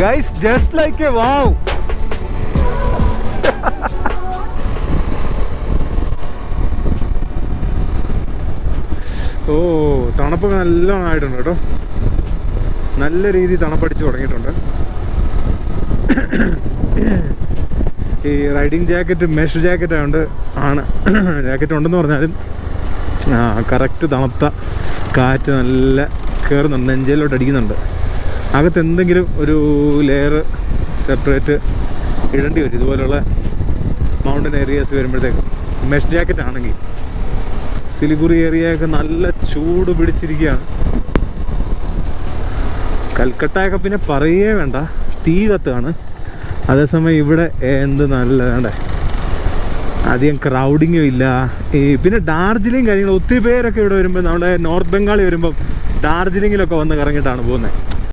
Guys, just like a wow. ഓ തണുപ്പൊക്കെ നല്ലോണം ആയിട്ടുണ്ട് കേട്ടോ. നല്ല രീതിയിൽ തണുപ്പടിച്ച് തുടങ്ങിയിട്ടുണ്ട്. ഈ റൈഡിങ് ജാക്കറ്റ് മെഷ് ജാക്കറ്റ് ആയതുകൊണ്ട് ആണ്. ജാക്കറ്റ് ഉണ്ടെന്ന് പറഞ്ഞാലും കറക്റ്റ് തണുത്ത കാറ്റ് നല്ല കയറുന്നുണ്ട്, നെഞ്ചയിലോട്ട് അടിക്കുന്നുണ്ട്. അകത്ത് എന്തെങ്കിലും ഒരു ലെയർ സെപ്പറേറ്റ് ഇടേണ്ടി വരും ഇതുപോലുള്ള മൗണ്ടൻ ഏരിയാസ് വരുമ്പോഴത്തേക്കും. മെഷ് ജാക്കറ്റ് ആണെങ്കിൽ സിലിഗുറി ഏരിയയൊക്കെ നല്ല ചൂട് പിടിച്ചിരിക്കുകയാണ്. കൽക്കട്ടയൊക്കെ പിന്നെ പറയേ വേണ്ട, തീ കത്താണ്. അതേസമയം ഇവിടെ എന്ത് നല്ലതാണ്ടേ, അധികം ക്രൗഡിങ്ങും ഇല്ല. പിന്നെ ഡാർജിലിംഗ് കാര്യങ്ങൾ ഒത്തിരി പേരൊക്കെ ഇവിടെ വരുമ്പോൾ, നമ്മുടെ നോർത്ത് ബംഗാളിൽ വരുമ്പം ഡാർജിലിങ്ങിലൊക്കെ വന്ന് കറങ്ങിയിട്ടാണ് പോകുന്നത്.